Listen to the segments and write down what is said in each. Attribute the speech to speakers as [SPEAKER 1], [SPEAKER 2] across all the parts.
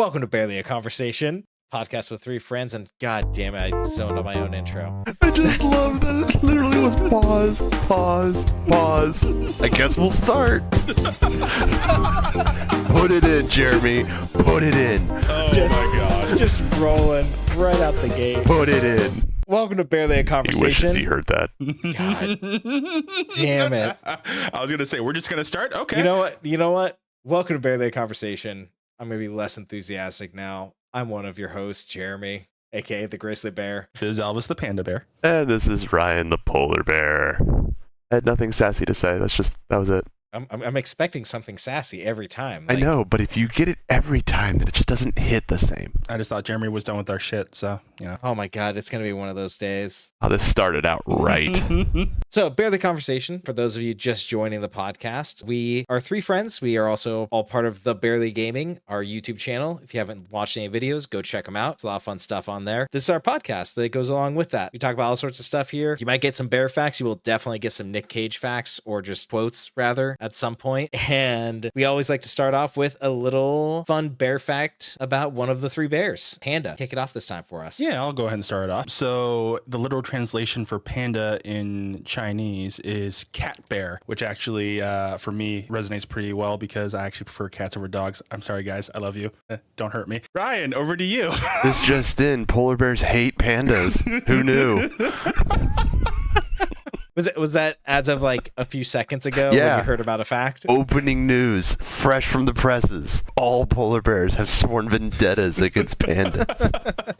[SPEAKER 1] Welcome to Barely a Conversation, podcast with three friends, and god damn it, I zoned on my own intro.
[SPEAKER 2] I just love that it literally was pause. I guess we'll start. Put it in, Jeremy. Put it in.
[SPEAKER 1] Oh my god. Just rolling right out the gate.
[SPEAKER 2] Put it in.
[SPEAKER 1] Welcome to Barely a
[SPEAKER 2] He
[SPEAKER 1] Conversation.
[SPEAKER 2] wishes he heard that.
[SPEAKER 1] God damn it.
[SPEAKER 3] I was going to say, we're just going to start? Okay.
[SPEAKER 1] You know what? Welcome to Barely a Conversation. I'm going to be less enthusiastic now. I'm one of your hosts, Jeremy, aka the Grizzly Bear.
[SPEAKER 3] This is Elvis the Panda Bear.
[SPEAKER 2] And this is Ryan the Polar Bear. I had nothing sassy to say. That was it.
[SPEAKER 1] I'm expecting something sassy every time.
[SPEAKER 2] I know, but if you get it every time, then it just doesn't hit the same.
[SPEAKER 3] I just thought Jeremy was done with our shit, so, you know.
[SPEAKER 1] Oh my god, it's going to be one of those days.
[SPEAKER 2] Oh, this started out right.
[SPEAKER 1] So, Barely Conversation, for those of you just joining the podcast, we are three friends. We are also all part of the Barely Gaming, our YouTube channel. If you haven't watched any videos, go check them out. It's a lot of fun stuff on there. This is our podcast that goes along with that. We talk about all sorts of stuff here. You might get some bear facts. You will definitely get some Nick Cage facts, or just quotes, rather, at some point. And we always like to start off with a little fun bear fact about one of the three bears. Panda, kick it off this time for us.
[SPEAKER 3] Yeah, I'll go ahead and start it off. So the literal translation for panda in Chinese is cat bear, which actually, for me, resonates pretty well because I actually prefer cats over dogs. I'm sorry, guys. I love you. Don't hurt me. Ryan, over to you.
[SPEAKER 2] This just in, polar bears hate pandas. Who knew?
[SPEAKER 1] Was that as of like a few seconds ago
[SPEAKER 2] Yeah.
[SPEAKER 1] when you heard about a fact?
[SPEAKER 2] Opening news, fresh from the presses. All polar bears have sworn vendettas against pandas.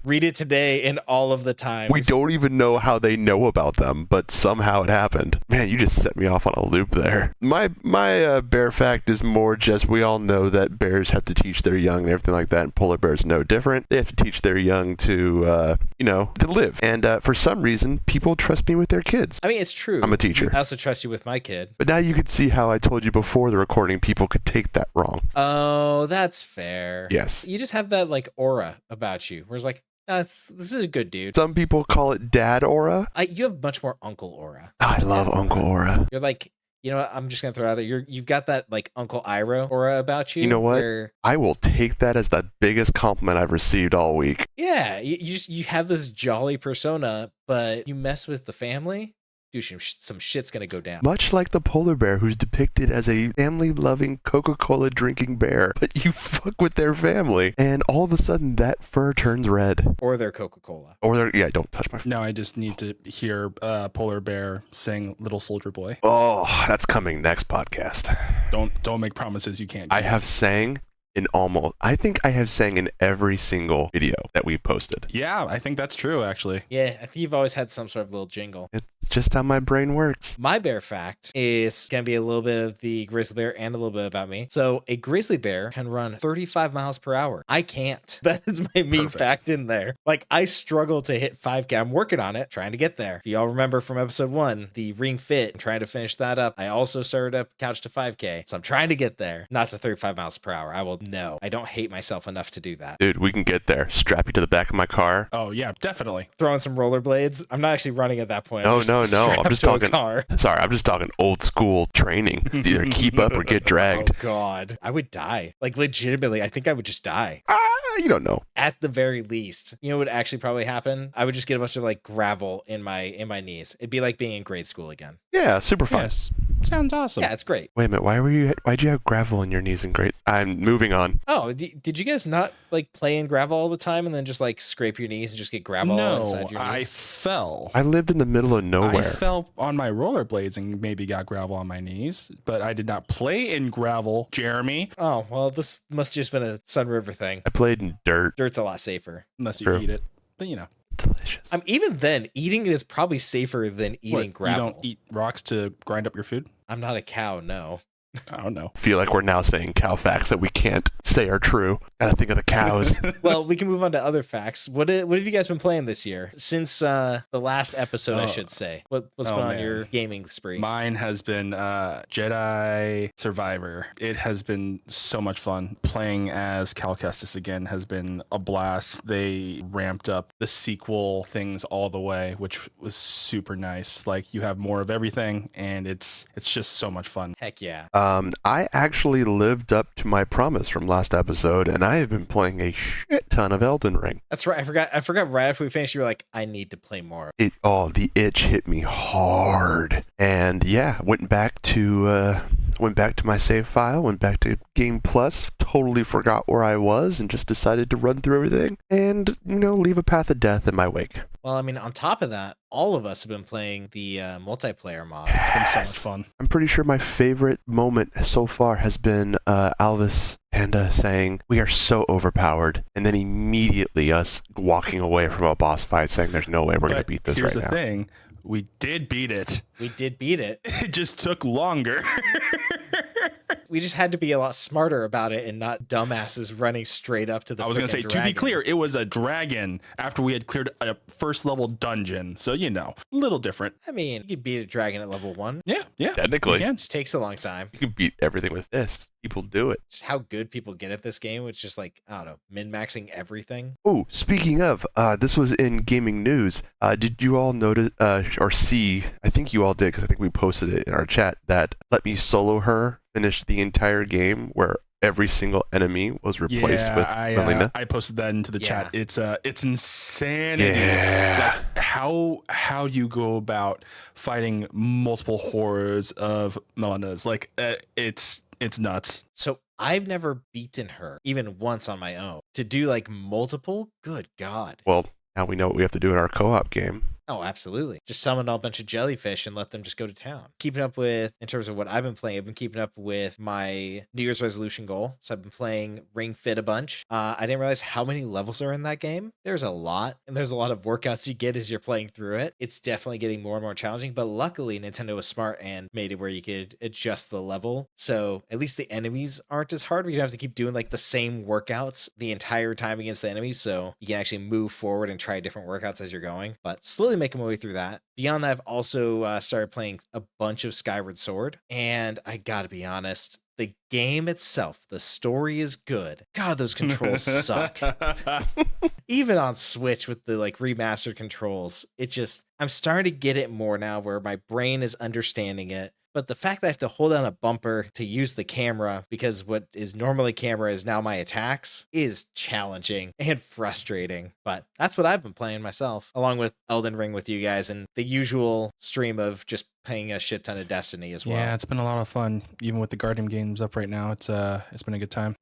[SPEAKER 1] Read it today in all of the times.
[SPEAKER 2] We don't even know how they know about them, but somehow it happened. Man, you just set me off on a loop there. My bear fact is more just we all know that bears have to teach their young and everything like that, and polar bears are no different. They have to teach their young to, to live. And for some reason, people trust me with their kids.
[SPEAKER 1] I mean, it's true.
[SPEAKER 2] I'm a teacher.
[SPEAKER 1] I also trust you with my kid.
[SPEAKER 2] But now you can see how I told you before the recording, people could take that wrong.
[SPEAKER 1] Oh, that's fair.
[SPEAKER 2] Yes.
[SPEAKER 1] You just have that like aura about you, where it's like, this is a good dude.
[SPEAKER 2] Some people call it dad aura.
[SPEAKER 1] You have much more uncle aura.
[SPEAKER 2] I love uncle aura.
[SPEAKER 1] You're like, you know what? I'm just gonna throw it out there. You've got that like Uncle Ira aura about you.
[SPEAKER 2] You know what?
[SPEAKER 1] Where,
[SPEAKER 2] I will take that as the biggest compliment I've received all week.
[SPEAKER 1] yeah, you have this jolly persona, but you mess with the family. Dude, some shit's gonna go down.
[SPEAKER 2] Much like the polar bear who's depicted as a family-loving, Coca-Cola drinking bear. But you fuck with their family, and all of a sudden that fur turns red.
[SPEAKER 1] Or their Coca-Cola.
[SPEAKER 2] Or they're, yeah, don't touch my fur.
[SPEAKER 3] No, I just need to hear Polar Bear sing Little Soldier Boy.
[SPEAKER 2] Oh, that's coming next podcast.
[SPEAKER 3] Don't make promises you can't keep.
[SPEAKER 2] I have sang I think I have sang in every single video that we've posted.
[SPEAKER 3] Yeah, I think that's true, actually.
[SPEAKER 1] Yeah, I think you've always had some sort of little jingle.
[SPEAKER 2] It's just how my brain works.
[SPEAKER 1] My bear fact is going to be a little bit of the grizzly bear and a little bit about me. So a grizzly bear can run 35 miles per hour. I can't. That is my me
[SPEAKER 3] Perfect.
[SPEAKER 1] fact in there. Like, I struggle to hit 5K. I'm working on it, trying to get there. If y'all remember from episode 1, the Ring Fit, I'm trying to finish that up. I also started up Couch to 5K. So I'm trying to get there. Not to 35 miles per hour. I don't hate myself enough to do that.
[SPEAKER 2] Dude, we can get there. Strap you to the back of my car.
[SPEAKER 3] Oh, yeah, definitely.
[SPEAKER 1] Throwing some rollerblades. I'm not actually running at that point.
[SPEAKER 2] No.
[SPEAKER 1] I'm just
[SPEAKER 2] talking.
[SPEAKER 1] car.
[SPEAKER 2] Sorry, I'm just talking old school training. It's either keep up or get dragged.
[SPEAKER 1] Oh God, I would die. Like, legitimately, I think I would just die.
[SPEAKER 2] You don't know.
[SPEAKER 1] At the very least, you know what would actually probably happen? I would just get a bunch of like gravel in my knees. It'd be like being in grade school again.
[SPEAKER 2] Yeah, super fun.
[SPEAKER 3] Yes, sounds awesome.
[SPEAKER 1] Yeah, it's great.
[SPEAKER 2] Wait a minute, why'd you have gravel in your knees and grades? I'm moving on.
[SPEAKER 1] Oh, did you guys not like play in gravel all the time and then just like scrape your knees and just get gravel all inside your
[SPEAKER 3] I
[SPEAKER 1] knees?
[SPEAKER 3] fell.
[SPEAKER 2] I lived in the middle of nowhere.
[SPEAKER 3] I fell on my rollerblades and maybe got gravel on my knees, but I did not play in gravel, Jeremy.
[SPEAKER 1] Oh, well, this must just been a Sun River thing.
[SPEAKER 2] I played in dirt.
[SPEAKER 1] Dirt's a lot safer.
[SPEAKER 3] Unless you
[SPEAKER 2] True.
[SPEAKER 3] eat it. But, you know.
[SPEAKER 2] Delicious.
[SPEAKER 1] Even then, eating it is probably safer than eating
[SPEAKER 3] What,
[SPEAKER 1] gravel.
[SPEAKER 3] You don't eat rocks to grind up your food?
[SPEAKER 1] I'm not a cow, no.
[SPEAKER 3] I don't know.
[SPEAKER 2] I feel like we're now saying cow facts that we can't say are true. Gotta think of the cows.
[SPEAKER 1] Well, we can move on to other facts. What have you guys been playing this year? Since the last episode, I should say. What's been on your gaming spree?
[SPEAKER 3] Mine has been Jedi Survivor. It has been so much fun. Playing as Cal Kestis again has been a blast. They ramped up the sequel things all the way, which was super nice. Like, you have more of everything, and it's just so much fun.
[SPEAKER 1] Heck yeah.
[SPEAKER 2] I actually lived up to my promise from last episode, and I have been playing a shit ton of Elden Ring.
[SPEAKER 1] That's right. I forgot right after we finished, you were like, I need to play more.
[SPEAKER 2] The itch hit me hard. And yeah, went back to my save file, went back to Game Plus, totally forgot where I was, and just decided to run through everything and, leave a path of death in my wake.
[SPEAKER 1] Well, I mean, on top of that, all of us have been playing the multiplayer mod.
[SPEAKER 3] It's been so much fun.
[SPEAKER 2] I'm pretty sure my favorite moment so far has been Alvis Panda saying, "We are so overpowered," and then immediately us walking away from a boss fight saying, "There's no way we're going to beat this right now."
[SPEAKER 3] Here's the thing. We did beat it.
[SPEAKER 1] We did beat it.
[SPEAKER 3] It just took longer.
[SPEAKER 1] We just had to be a lot smarter about it and not dumbasses running straight up to the.
[SPEAKER 3] I was going to say,
[SPEAKER 1] dragon.
[SPEAKER 3] to be clear, it was a dragon after we had cleared a first level dungeon. So, a little different.
[SPEAKER 1] I mean, you could beat a dragon at level 1.
[SPEAKER 3] Yeah.
[SPEAKER 2] Technically.
[SPEAKER 3] You can.
[SPEAKER 1] It just takes a long time.
[SPEAKER 2] You can beat everything with this. People do it.
[SPEAKER 1] Just how good people get at this game, which just like, I don't know, min-maxing everything.
[SPEAKER 2] Oh, speaking of, this was in gaming news. Did you all notice or see, I think you all did because I think we posted it in our chat, that Let Me Solo Her finished the entire game where every single enemy was replaced with Melina?
[SPEAKER 3] I posted that into the chat. It's insanity.
[SPEAKER 2] Yeah.
[SPEAKER 3] Like how you go about fighting multiple hordes of Melinas. Like it's nuts.
[SPEAKER 1] So I've never beaten her even once on my own. To do like multiple, good God.
[SPEAKER 2] Well, now we know what we have to do in our co-op game.
[SPEAKER 1] Oh, absolutely. Just summon a bunch of jellyfish and let them just go to town. Keeping up with, in terms of what I've been playing, I've been keeping up with my New Year's resolution goal. So I've been playing Ring Fit a bunch. I didn't realize how many levels are in that game. There's a lot, and there's a lot of workouts you get as you're playing through it. It's definitely getting more and more challenging, but luckily Nintendo was smart and made it where you could adjust the level. So at least the enemies aren't as hard. You don't have to keep doing like the same workouts the entire time against the enemies. So you can actually move forward and try different workouts as you're going, but slowly making my way through that. Beyond that, I've also started playing a bunch of Skyward Sword, and I gotta be honest, the game itself, the story is good. God, those controls suck. Even on Switch with the like remastered controls, I'm starting to get it more now where my brain is understanding it. But the fact that I have to hold down a bumper to use the camera because what is normally camera is now my attacks is challenging and frustrating. But that's what I've been playing myself, along with Elden Ring with you guys and the usual stream of just playing a shit ton of Destiny as well.
[SPEAKER 3] Yeah, it's been a lot of fun. Even with the Guardian games up right now, it's been a good time.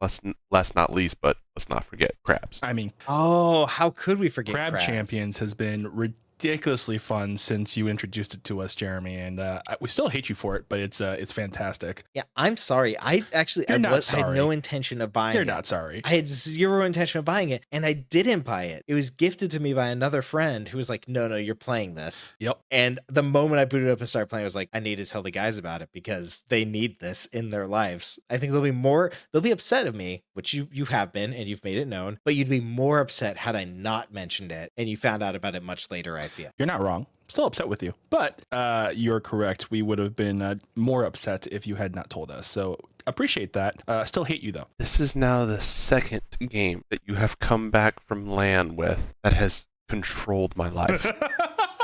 [SPEAKER 2] Last not least, but let's not forget Crabs.
[SPEAKER 3] I mean,
[SPEAKER 1] oh, how could we forget
[SPEAKER 3] Crab
[SPEAKER 1] Crabs?
[SPEAKER 3] Champions has been ridiculously fun since you introduced it to us, Jeremy, and we still hate you for it, but it's fantastic.
[SPEAKER 1] Yeah, I'm sorry. I had no intention of buying it.
[SPEAKER 3] You're not sorry.
[SPEAKER 1] I had zero intention of buying it, and I didn't buy it. It was gifted to me by another friend who was like, no, you're playing this.
[SPEAKER 3] Yep.
[SPEAKER 1] And the moment I booted up and started playing, I was like, I need to tell the guys about it because they need this in their lives. I think they'll be upset at me, which you have been, and you've made it known, but you'd be more upset had I not mentioned it, and you found out about it much later, I feel.
[SPEAKER 3] You're not wrong. Still upset with you, but you're correct. We would have been more upset if you had not told us. So appreciate that. Still hate you though.
[SPEAKER 2] This is now the second game that you have come back from LAN with that has controlled my life.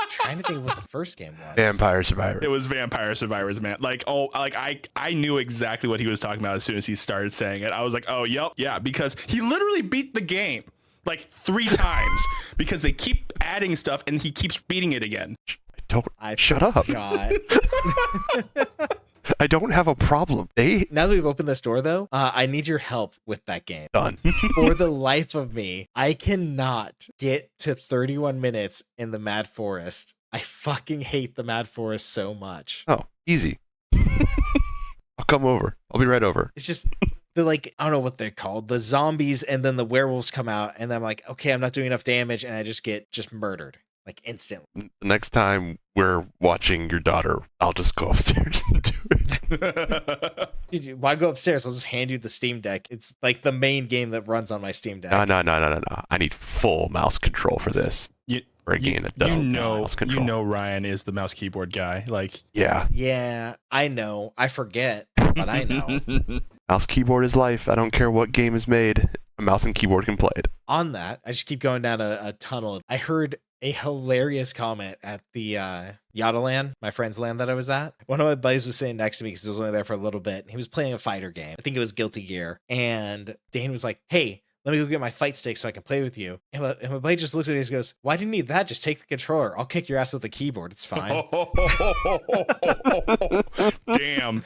[SPEAKER 1] Trying to think of what the first game was.
[SPEAKER 2] Vampire Survivors.
[SPEAKER 3] It was Vampire Survivors, man. I knew exactly what he was talking about as soon as he started saying it. I was like, oh, yep, yeah, because he literally beat the game like 3 times because they keep adding stuff and he keeps beating it again.
[SPEAKER 2] Shut up. I don't have a problem.
[SPEAKER 1] Now that we've opened this door, though, I need your help with that game.
[SPEAKER 2] Done.
[SPEAKER 1] For the life of me, I cannot get to 31 minutes in the Mad Forest. I fucking hate the Mad Forest so much.
[SPEAKER 2] Oh, easy. I'll come over. I'll be right over.
[SPEAKER 1] It's just... I don't know what they're called. The zombies and then the werewolves come out and I'm like, okay, I'm not doing enough damage. And I just get murdered like instantly.
[SPEAKER 2] The next time we're watching your daughter, I'll just go upstairs and do it.
[SPEAKER 1] Why go upstairs? I'll just hand you the Steam Deck. It's like the main game that runs on my Steam Deck.
[SPEAKER 2] No. I need full mouse control for this.
[SPEAKER 3] You know Ryan is the mouse keyboard guy. Like,
[SPEAKER 1] yeah, I know. I forget, but I know.
[SPEAKER 2] Mouse keyboard is life. I don't care what game is made. A mouse and keyboard can play it.
[SPEAKER 1] On that, I just keep going down a tunnel. I heard a hilarious comment at the Yodeland, my friend's land that I was at. One of my buddies was sitting next to me because he was only there for a little bit. And he was playing a fighter game. I think it was Guilty Gear. And Dane was like, hey, let me go get my fight stick so I can play with you. And my buddy just looks at me and goes, why do you need that? Just take the controller. I'll kick your ass with the keyboard. It's fine.
[SPEAKER 3] Damn.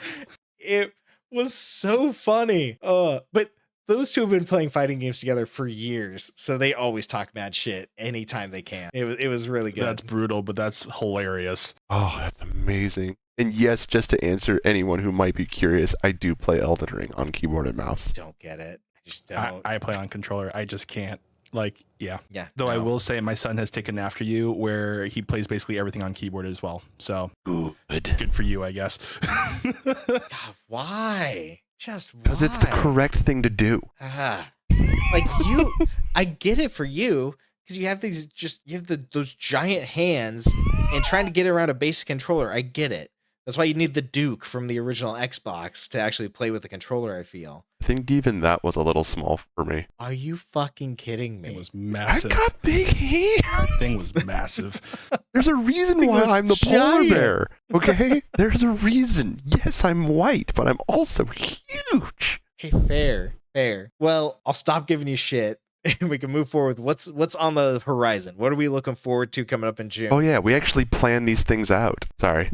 [SPEAKER 1] It was so funny. But those two have been playing fighting games together for years, so they always talk mad shit anytime they can. It was really good.
[SPEAKER 3] That's brutal, but that's hilarious.
[SPEAKER 2] Oh, that's amazing. And yes, just to answer anyone who might be curious, I do play Elden Ring on keyboard and mouse.
[SPEAKER 1] Don't get it. I just don't.
[SPEAKER 3] I play on controller. I just can't. Like, yeah. Though
[SPEAKER 1] no.
[SPEAKER 3] I will say my son has taken after you where he plays basically everything on keyboard as well. So good for you, I guess.
[SPEAKER 1] God, why? Just why?
[SPEAKER 2] Because it's the correct thing to do.
[SPEAKER 1] Like I get it for you because you have those giant hands and trying to get around a basic controller. I get it. That's why you need the Duke from the original Xbox to actually play with the controller, I feel.
[SPEAKER 2] I think even that was a little small for me.
[SPEAKER 1] Are you fucking kidding me?
[SPEAKER 3] It was massive.
[SPEAKER 2] I got big hands.
[SPEAKER 3] That thing was massive.
[SPEAKER 2] There's a reason why I'm the polar bear. Okay? There's a reason. Yes, I'm white, but I'm also huge.
[SPEAKER 1] Hey, fair. Well, I'll stop giving you shit. And we can move forward with what's on the horizon. What are we looking forward to coming up in June?
[SPEAKER 2] Oh yeah, we actually plan these things out. Sorry.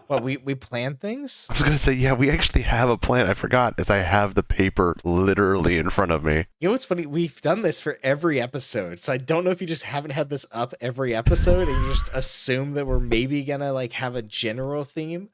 [SPEAKER 1] Well, we plan things?
[SPEAKER 2] I was going to say, yeah, we actually have a plan. I forgot, as I have the paper literally in front of me.
[SPEAKER 1] You know what's funny? We've done this for every episode, so I don't know if you just haven't had this up every episode and you just assume that we're maybe going to like have a general theme.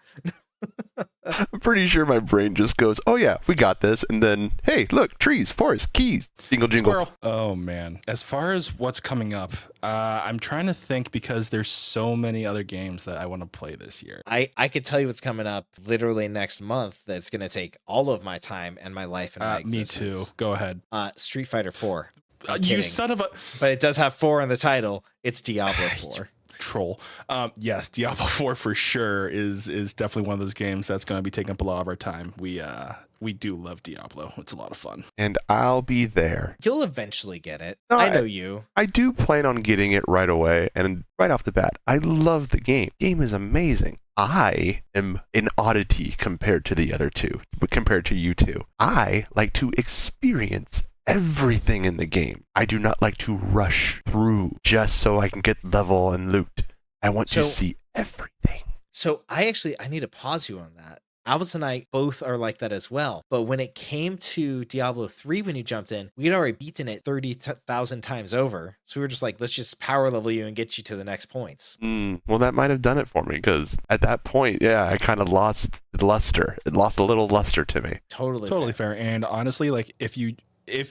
[SPEAKER 2] I'm pretty sure my brain just goes, oh yeah, we got this. And then, hey, look, trees, forest, keys, jingle, jingle.
[SPEAKER 3] Squirrel. Oh, man. As far as what's coming up, I'm trying to think because there's so many other games that I want to play this year.
[SPEAKER 1] I could tell you what's coming up literally next month that's going to take all of my time and my life and my existence.
[SPEAKER 3] Me too. Go ahead.
[SPEAKER 1] Street Fighter 4.
[SPEAKER 3] You son of a...
[SPEAKER 1] But it does have 4 in the title. It's Diablo 4.
[SPEAKER 3] Troll. Yes, Diablo 4 for sure is definitely one of those games that's going to be taking up a lot of our time. We do love Diablo. It's a lot of fun.
[SPEAKER 2] And I'll be there.
[SPEAKER 1] You'll eventually get it.
[SPEAKER 2] No,
[SPEAKER 1] I know you.
[SPEAKER 2] I do plan on getting it right away. And right off the bat, I love the game. The game is amazing. I am an oddity compared to the other two, compared to you two. I like to experience everything in the game. I do not like to rush through just so I can get level and loot. I want to see everything.
[SPEAKER 1] So I need to pause you on that. Albus and I both are like that as well. But when it came to Diablo 3, when you jumped in, we had already beaten it 30,000 times over. So we were just like, let's just power level you and get you to the next points.
[SPEAKER 2] Well, that might have done it for me because at that point, yeah, I kind of lost luster. It lost a little luster to me.
[SPEAKER 1] Totally
[SPEAKER 3] fair. And honestly, like if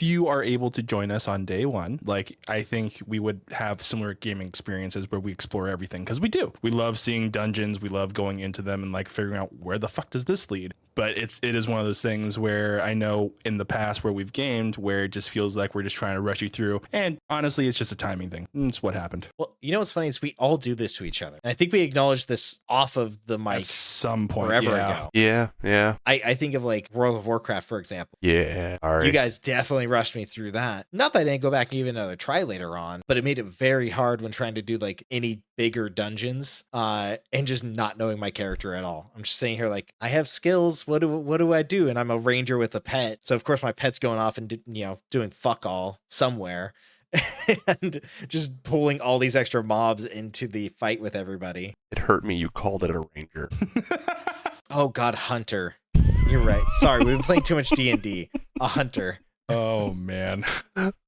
[SPEAKER 3] you are able to join us on day one, like I think we would have similar gaming experiences where we explore everything because we do. We love seeing dungeons. We love going into them and like figuring out where the fuck does this lead. But it is one of those things where I know in the past where we've gamed where it just feels like we're just trying to rush you through. And honestly, it's just a timing thing. It's what happened.
[SPEAKER 1] Well, you know what's funny is we all do this to each other. And I think we acknowledge this off of the mic
[SPEAKER 3] at some point
[SPEAKER 1] forever ago.
[SPEAKER 2] Yeah.
[SPEAKER 1] I think of like World of Warcraft, for example.
[SPEAKER 2] Yeah. All right.
[SPEAKER 1] You guys definitely rushed me through that. Not that I didn't go back and give it another try later on, but it made it very hard when trying to do like any bigger dungeons and just not knowing my character at all. I'm just sitting here like, I have skills. What do I do? And I'm a ranger with a pet. So of course my pet's going off and doing fuck all somewhere and just pulling all these extra mobs into the fight with everybody.
[SPEAKER 2] It hurt me. You called it a ranger.
[SPEAKER 1] Oh God, hunter. You're right. Sorry, we've been playing too much D&D. A hunter.
[SPEAKER 3] Oh man.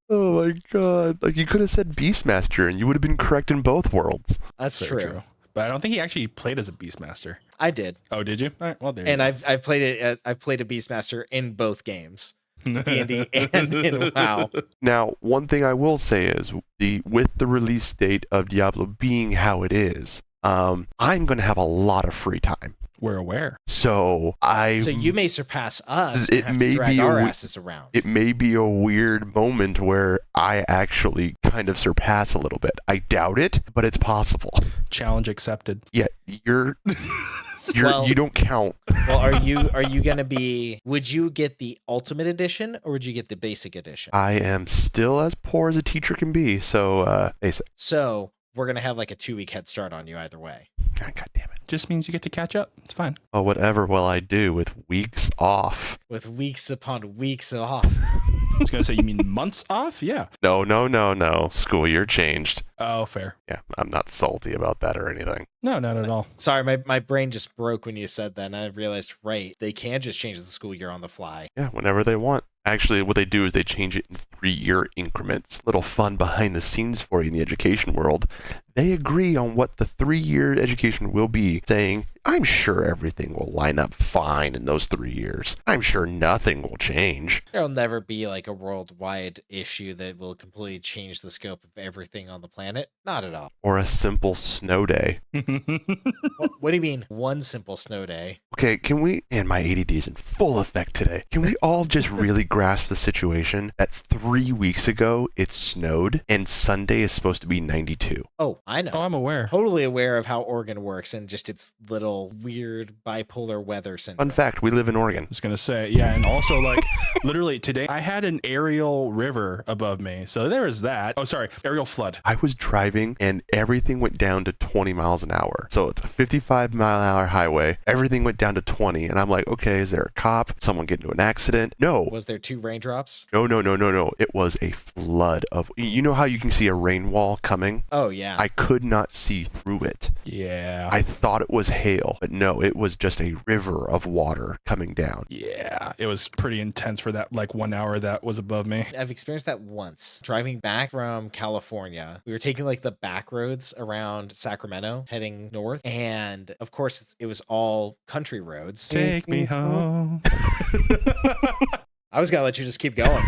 [SPEAKER 2] Oh my God. Like you could have said Beastmaster and you would have been correct in both worlds.
[SPEAKER 1] That's true.
[SPEAKER 3] But I don't think he actually played as a Beastmaster.
[SPEAKER 1] I did.
[SPEAKER 3] Oh, did you? All right, well, there
[SPEAKER 1] and
[SPEAKER 3] you go.
[SPEAKER 1] I've played it. I've played a Beastmaster in both games, D&D and in WoW.
[SPEAKER 2] Now, one thing I will say is with the release date of Diablo being how it is, I'm going to have a lot of free time.
[SPEAKER 3] We're aware.
[SPEAKER 2] So
[SPEAKER 1] you may surpass us.
[SPEAKER 2] It
[SPEAKER 1] and have
[SPEAKER 2] may
[SPEAKER 1] to drag
[SPEAKER 2] be
[SPEAKER 1] our asses around.
[SPEAKER 2] It may be a weird moment where I actually kind of surpass a little bit. I doubt it, but it's possible.
[SPEAKER 3] Challenge accepted.
[SPEAKER 2] Yeah, you're You don't count.
[SPEAKER 1] Well, are you gonna be? Would you get the Ultimate Edition or would you get the Basic Edition?
[SPEAKER 2] I am still as poor as a teacher can be, so basic.
[SPEAKER 1] So we're gonna have like a 2-week head start on you either way.
[SPEAKER 2] God damn it.
[SPEAKER 3] Just means you get to catch up. It's fine.
[SPEAKER 2] Well, whatever will I do with weeks off?
[SPEAKER 1] With weeks upon weeks off.
[SPEAKER 3] I was going to say, you mean months off? Yeah.
[SPEAKER 2] No. School year changed.
[SPEAKER 3] Oh, fair.
[SPEAKER 2] Yeah, I'm not salty about that or anything.
[SPEAKER 3] No, not at all.
[SPEAKER 1] Sorry, my brain just broke when you said that, and I realized, right, they can just change the school year on the fly.
[SPEAKER 2] Yeah, whenever they want. Actually, what they do is they change it in 3-year increments. Little fun behind the scenes for you in the education world. They agree on what the 3-year education will be, saying, I'm sure everything will line up fine in those 3 years. I'm sure nothing will change.
[SPEAKER 1] There'll never be like a worldwide issue that will completely change the scope of everything on the planet. Not at all.
[SPEAKER 2] Or a simple snow day.
[SPEAKER 1] What do you mean, one simple snow day?
[SPEAKER 2] Okay, can we, and my ADD is in full effect today, can we all just really grasp the situation that 3 weeks ago it snowed and Sunday is supposed to be 92?
[SPEAKER 1] Oh, I know.
[SPEAKER 3] Oh, I'm aware.
[SPEAKER 1] Totally aware of how Oregon works and just its little weird bipolar weather syndrome.
[SPEAKER 2] Fun fact, we live in Oregon.
[SPEAKER 3] I was going to say, yeah. And also, like, literally today, I had an aerial river above me. So there is that. Oh, sorry. Aerial flood.
[SPEAKER 2] I was driving and everything went down to 20 miles an hour. So it's a 55-mile-an-hour highway. Everything went down to 20. And I'm like, okay, is there a cop? Someone get into an accident? No.
[SPEAKER 1] Was there 2 raindrops?
[SPEAKER 2] No. It was a flood of... You know how you can see a rain wall coming?
[SPEAKER 1] Oh, yeah.
[SPEAKER 2] I could not see through it.
[SPEAKER 3] Yeah.
[SPEAKER 2] I thought it was hail, but no, it was just a river of water coming down.
[SPEAKER 3] Yeah. It was pretty intense for that, like, 1 hour that was above me.
[SPEAKER 1] I've experienced that once. Driving back from California, we were taking like the back roads around Sacramento, heading north. And of course, it was all country roads.
[SPEAKER 3] Take me home.
[SPEAKER 1] I was gonna let you just keep going.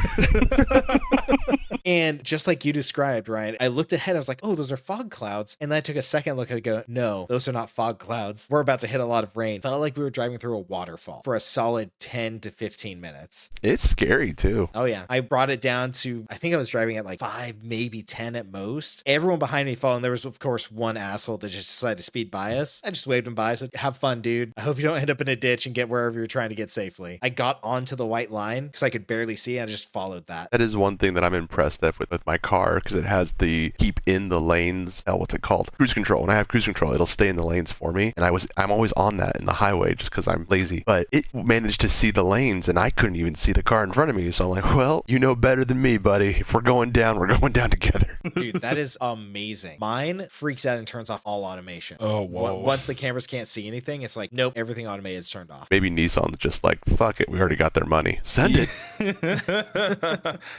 [SPEAKER 1] And just like you described, Ryan, I looked ahead. I was like, oh, those are fog clouds. And then I took a second look and go, no, those are not fog clouds. We're about to hit a lot of rain. Felt like we were driving through a waterfall for a solid 10 to 15 minutes.
[SPEAKER 2] It's scary too.
[SPEAKER 1] Oh, yeah. I brought it down to, I think I was driving at like 5, maybe 10 at most. Everyone behind me followed. And there was, of course, one asshole that just decided to speed by us. I just waved him by. I said, have fun, dude. I hope you don't end up in a ditch and get wherever you're trying to get safely. I got onto the white line because I could barely see. And I just followed that.
[SPEAKER 2] That is one thing that I'm impressed at with my car, because it has the keep in the lanes, what's it called? Cruise control. When I have cruise control, it'll stay in the lanes for me. And I'm always on that in the highway just because I'm lazy. But it managed to see the lanes and I couldn't even see the car in front of me. So I'm like, well, you know better than me, buddy. If we're going down, we're going down together.
[SPEAKER 1] Dude, that is amazing. Mine freaks out and turns off all automation.
[SPEAKER 3] Oh, whoa.
[SPEAKER 1] Once the cameras can't see anything, it's like, nope, everything automated is turned off.
[SPEAKER 2] Maybe Nissan's just like, fuck it. We already got their money. Send it.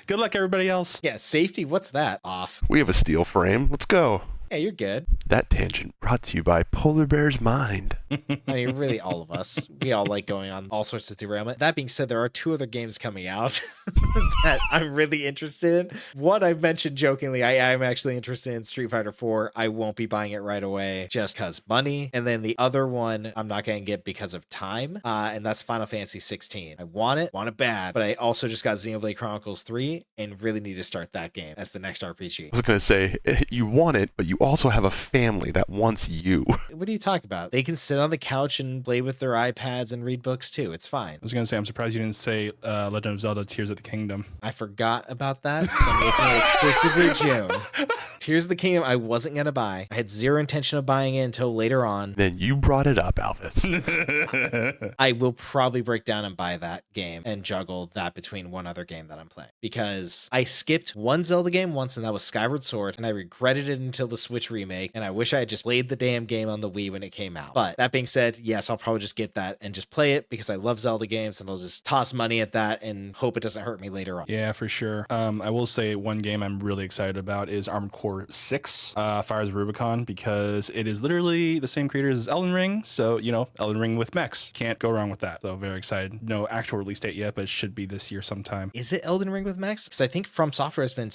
[SPEAKER 3] Good luck, everybody else.
[SPEAKER 1] Yeah, safety, what's that? Off.
[SPEAKER 2] We have a steel frame. Let's go.
[SPEAKER 1] Yeah, you're good.
[SPEAKER 2] That tangent brought to you by Polar Bear's Mind.
[SPEAKER 1] I mean, really, all of us. We all like going on all sorts of derailment. That being said, there are 2 other games coming out that I'm really interested in. One I've mentioned jokingly, I'm actually interested in Street Fighter 4. I won't be buying it right away just because money. And then the other one I'm not going to get because of time, and that's Final Fantasy 16. I want it bad, but I also just got Xenoblade Chronicles 3 and really need to start that game as the next RPG.
[SPEAKER 2] I was going to say, you want it, but you also have a family that wants you.
[SPEAKER 1] What are you talking about? They can sit on the couch and play with their iPads and read books too. It's fine.
[SPEAKER 3] I was going to say, I'm surprised you didn't say Legend of Zelda Tears of the Kingdom.
[SPEAKER 1] I forgot about that, so I'm making it exclusively June. Tears of the Kingdom, I wasn't going to buy. I had zero intention of buying it until later on.
[SPEAKER 2] Then you brought it up, Alvis.
[SPEAKER 1] I will probably break down and buy that game and juggle that between one other game that I'm playing. Because I skipped one Zelda game once, and that was Skyward Sword, and I regretted it until the Switch remake, and I wish I had just played the damn game on the Wii when it came out. But that being said, yes, I'll probably just get that and just play it because I love Zelda games, and I'll just toss money at that and hope it doesn't hurt me later on.
[SPEAKER 3] Yeah, for sure. I will say one game I'm really excited about is Armored Core 6, Fires of Rubicon, because it is literally the same creators as Elden Ring. So, you know, Elden Ring with mechs. Can't go wrong with that. So very excited. No actual release date yet, but it should be this year sometime.
[SPEAKER 1] Is it Elden Ring with mechs? Because I think From Software has been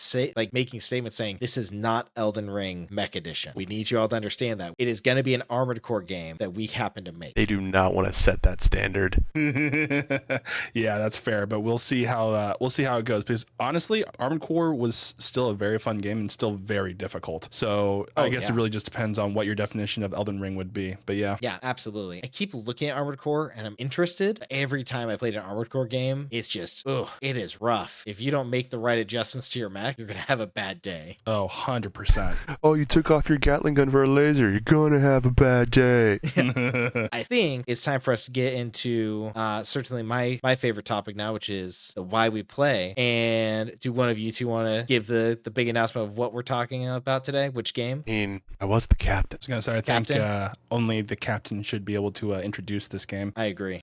[SPEAKER 1] making statements saying this is not Elden Ring Mech Edition. We need you all to understand that. It is going to be an Armored Core game that we happen to make.
[SPEAKER 2] They do not want to set that standard.
[SPEAKER 3] Yeah, that's fair, but we'll see how it goes, because honestly, Armored Core was still a very fun game and still very difficult. So I guess it really just depends on what your definition of Elden Ring would be. But yeah.
[SPEAKER 1] Yeah, absolutely. I keep looking at Armored Core and I'm interested. Every time I played an Armored Core game, it's just, it is rough. If you don't make the right adjustments to your mech, you're going to have a bad day.
[SPEAKER 3] Oh, 100%.
[SPEAKER 2] Oh, you took off your Gatling gun for a laser. You're going to have a bad day.
[SPEAKER 1] I think it's time for us to get into certainly my favorite topic now, which is the why we play. And do one of you two want to give the big announcement of what we're talking about today? Which game?
[SPEAKER 2] I mean, I was the captain.
[SPEAKER 3] I was gonna say, I think only the captain should be able to introduce this game.
[SPEAKER 1] I agree.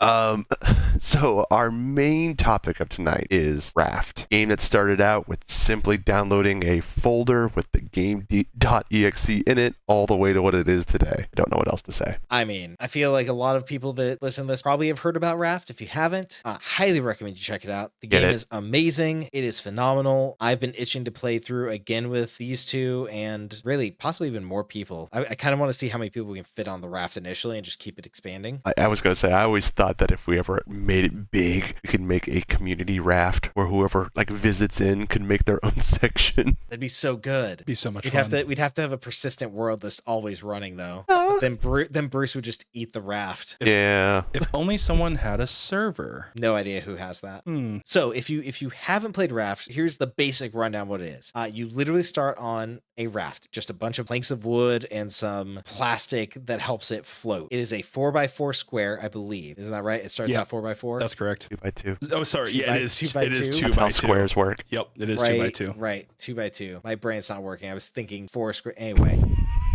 [SPEAKER 2] So our main topic of tonight is Raft, a game that started out with simply downloading a folder with the game.exe in it all the way to what it is today. I don't know what else to say.
[SPEAKER 1] I mean, I feel like a lot of people that listen to this probably have heard about Raft. If you haven't, highly recommend you check it out. The game is amazing. It is phenomenal. I've been itching to play through again with these two and really possibly even more people. I kind of want to see how many people we can fit on the Raft initially and just keep it expanding.
[SPEAKER 2] I was going to say, I always thought that if we ever made it big, we could make a community Raft where whoever visits in could make their own section.
[SPEAKER 1] That'd be so good.
[SPEAKER 3] It'd be so much fun.
[SPEAKER 1] We'd have to have a persistent world that's always running though. Then Bruce would just eat the Raft.
[SPEAKER 3] If only someone had a server.
[SPEAKER 1] No idea who has that. So if you haven't played Raft, here's the basic rundown what it is. You literally start on a raft, just a bunch of planks of wood and some plastic that helps it float. It is a 4x4 square, I believe. Isn't that right? It starts out 4x4.
[SPEAKER 3] That's correct.
[SPEAKER 2] 2x2.
[SPEAKER 3] Oh, sorry. It is 2x2. It is 2x2.
[SPEAKER 2] That's how squares work.
[SPEAKER 3] Yep, it is 2x2.
[SPEAKER 1] Right, 2x2. My brain's not working. I was thinking 4 square. Anyway,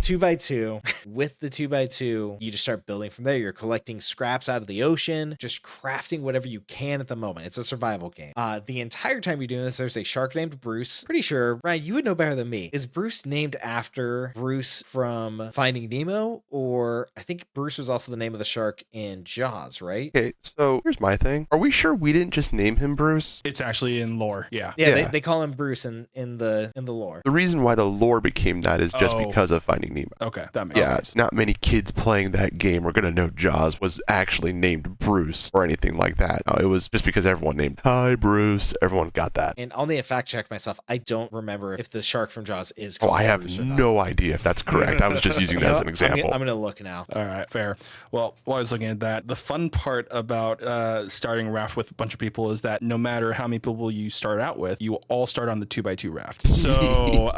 [SPEAKER 1] 2x2. With the 2x2, you just start building from there. You're collecting scraps out of the ocean, just crafting whatever you can at the moment. It's a survival game. The entire time you're doing this, there's a shark named Bruce. Pretty sure, Ryan, you would know better than me. Is Bruce named after Bruce from Finding Nemo? Or I think Bruce was also the name of the shark in Jaws, right?
[SPEAKER 2] Okay, so here's my thing. Are we sure we didn't just name him Bruce?
[SPEAKER 3] It's actually in lore. Yeah.
[SPEAKER 1] They call him Bruce in the lore.
[SPEAKER 2] The reason why the lore became that is just because of Finding Nemo.
[SPEAKER 3] Okay, that makes sense.
[SPEAKER 2] Not many kids playing that game are going to know Jaws was actually named Bruce or anything like that. No, it was just because everyone named, hi, Bruce. Everyone got that.
[SPEAKER 1] And I'll need to fact check myself. I don't remember if the shark from Jaws is called
[SPEAKER 2] I have
[SPEAKER 1] Bruce
[SPEAKER 2] no idea if that's correct. I was just using that as an example.
[SPEAKER 1] I'm going to look now.
[SPEAKER 3] All right, fair. Well, while I was looking at that, the fun part about starting Raft with a bunch of people is that no matter how many people you start out with, you all start on the 2x2 raft. So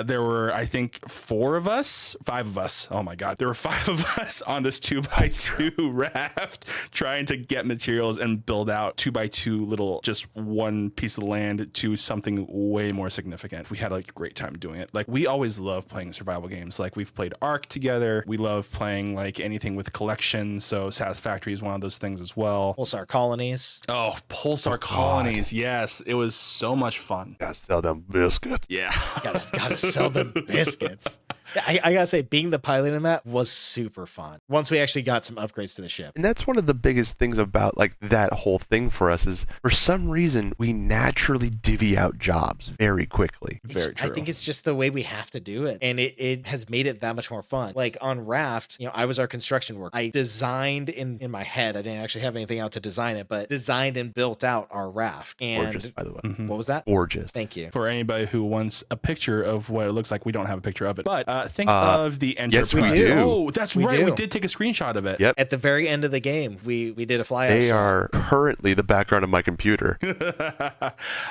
[SPEAKER 3] there were, I think, 5 of us. Oh my God. There were 5 of us on this 2x2 raft trying to get materials and build out 2x2 little, just one piece of land to something way more significant. We had a great time doing it. Like, we always love playing survival games. Like, we've played Ark together. We love playing like anything with collection. So Satisfactory is one of those things as well.
[SPEAKER 1] Pulsar Colonies.
[SPEAKER 3] Oh, Pulsar Colonies. Yes. It was so much fun.
[SPEAKER 2] Gotta sell them biscuits.
[SPEAKER 3] Yeah.
[SPEAKER 1] Gotta sell them biscuits. I gotta say, being the pilot in that was super fun. Once we actually got some upgrades to the ship.
[SPEAKER 2] And that's one of the biggest things about like that whole thing for us is for some reason we naturally divvy out jobs very quickly.
[SPEAKER 3] Very true.
[SPEAKER 1] I think it's just the way we have to do it. And it has made it that much more fun. Like on Raft, I was our construction worker. I designed in my head, I didn't actually have anything out to design it, but designed and built out our raft. And
[SPEAKER 2] gorgeous, by the way.
[SPEAKER 1] What was that?
[SPEAKER 2] Gorgeous.
[SPEAKER 1] Thank you.
[SPEAKER 3] For anybody who wants a picture of what it looks like, we don't have a picture of it. But think of the Enterprise.
[SPEAKER 2] Yes, we do.
[SPEAKER 3] Oh, that's right. We did take a screenshot of it.
[SPEAKER 2] Yep.
[SPEAKER 1] At the very end of the game, we did a flyout.
[SPEAKER 2] They are currently the background of my computer.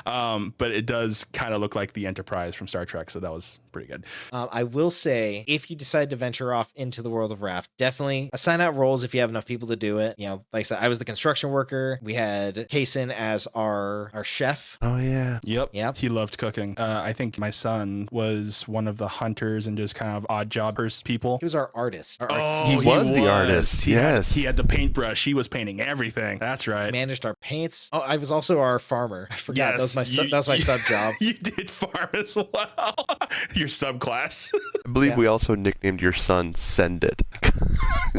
[SPEAKER 3] But it does kind of look like the Enterprise from Star Trek, so that was pretty good.
[SPEAKER 1] I will say, if you decide to venture off into the world of Raft, definitely assign out roles if you have enough people to do it. Like I said, I was the construction worker. We had Kaysen as our chef.
[SPEAKER 2] Oh, yeah.
[SPEAKER 3] Yep. He loved cooking. I think my son was one of the hunters and just kind of odd jobbers people.
[SPEAKER 1] He was our artist.
[SPEAKER 2] He was the artist. Yes.
[SPEAKER 3] He had the paintbrush. He was painting everything. That's right.
[SPEAKER 1] Managed our paints. Oh, I was also our farmer. I forgot.
[SPEAKER 3] Yes,
[SPEAKER 1] that was my sub job.
[SPEAKER 3] You did farm as well. Your subclass.
[SPEAKER 2] believe we also nicknamed your son Send It.